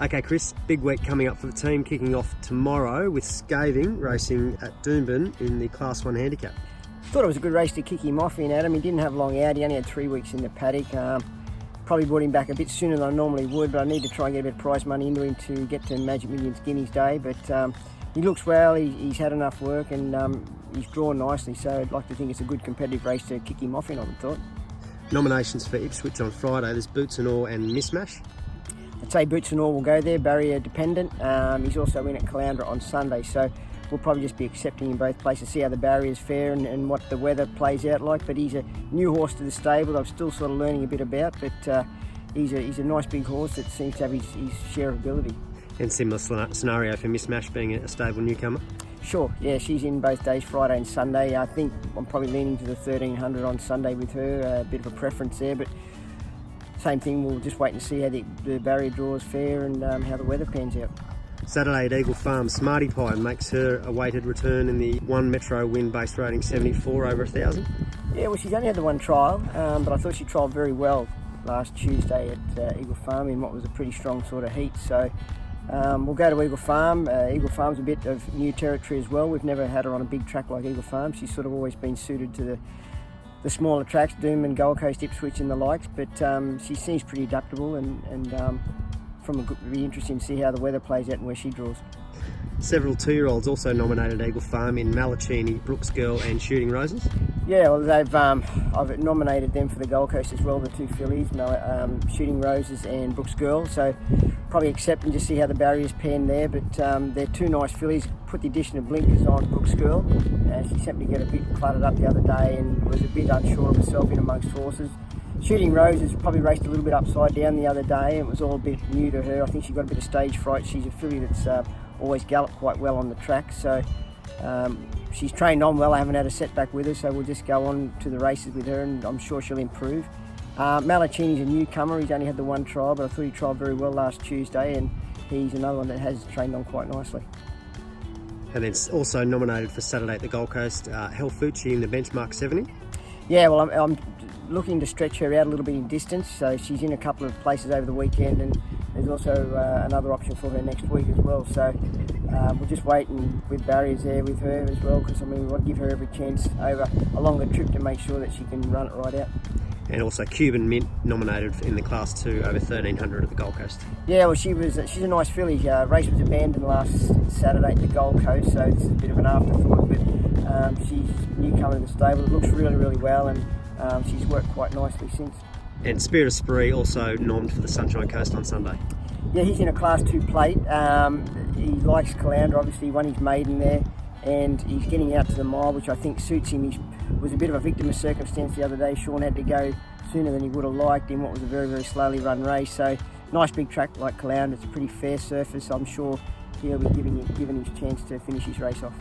Okay, Chris, big week coming up for the team, kicking off tomorrow with Scathing racing at Doomben in the Class 1 handicap. Thought it was a good race to kick him off in, Adam. He didn't have long out. He only had 3 weeks in the paddock. Probably brought him back a bit sooner than I normally would, but I need to try and get a bit of prize money into him to get to Magic Millions Guineas Day. But he looks well. He's had enough work, and he's drawn nicely. So I'd like to think it's a good competitive race to kick him off in, I would thought. Nominations for Ipswich on Friday. There's Boots and All and Mismatch. I'd say Boots and All will go there, barrier dependent. He's also in at Caloundra on Sunday, so we'll probably just be accepting in both places, see how the barriers fare and what the weather plays out like. But he's a new horse to the stable I'm still sort of learning a bit about, but he's a nice big horse that seems to have his share of ability. And similar scenario for Mismatch being a stable newcomer? Sure, yeah, she's in both days, Friday and Sunday. I think I'm probably leaning to the 1300 on Sunday with her, a bit of a preference there, but same thing, we'll just wait and see how the barrier draws fare and how the weather pans out. Saturday at Eagle Farm, Smarty Pie makes her awaited return in the 1 Metro win base rating 74 over 1,000. Yeah, well, she's only had the one trial, but I thought she trialled very well last Tuesday at Eagle Farm in what was a pretty strong sort of heat. So we'll go to Eagle Farm. Eagle Farm's a bit of new territory as well. We've never had her on a big track like Eagle Farm. She's sort of always been suited to the smaller tracks, Doomben, Gold Coast, Ipswich and the likes, but she seems pretty adaptable and it'll be interesting to see how the weather plays out and where she draws. Several 2-year-olds also nominated Eagle Farm in Malachini, Brooks Girl and Shooting Roses. Yeah, well, I've nominated them for the Gold Coast as well, the 2 fillies, Shooting Roses and Brooks Girl. So probably accept and just see how the barriers pan there. But they're 2 nice fillies. Put the addition of blinkers on Brooks Girl. She seemed to get a bit cluttered up the other day and was a bit unsure of herself in amongst horses. Shooting Roses probably raced a little bit upside down the other day. It was all a bit new to her. I think she got a bit of stage fright. She's a filly that's always galloped quite well on the track. So she's trained on well. I haven't had a setback with her, so we'll just go on to the races with her and I'm sure she'll improve. Malachini's a newcomer. He's only had the 1 trial, but I thought he trialled very well last Tuesday and he's another one that has trained on quite nicely. And then also nominated for Saturday at the Gold Coast, Helfucci in the Benchmark 70. Yeah, well, I'm looking to stretch her out a little bit in distance, so she's in a couple of places over the weekend and there's also another option for her next week as well. So we'll just wait and with barriers there with her as well, because I mean we want to give her every chance over a longer trip to make sure that she can run it right out. And also Cuban Mint nominated in the Class 2 over 1300 at the Gold Coast. Yeah, well, she's a nice filly. Race was abandoned last Saturday at the Gold Coast, so this is a bit of an afterthought, but she's newcomer in the stable. It looks really, really well, and she's worked quite nicely since. And Spirit of Spree also nommed for the Sunshine Coast on Sunday. Yeah, he's in a Class 2 plate. He likes Caloundra, obviously he won his maiden there, and he's getting out to the mile, which I think suits him. He was a bit of a victim of circumstance the other day. Sean had to go sooner than he would have liked in what was a very, very slowly run race. So nice big track like Caloundra. It's a pretty fair surface. I'm sure he'll be given his chance to finish his race off.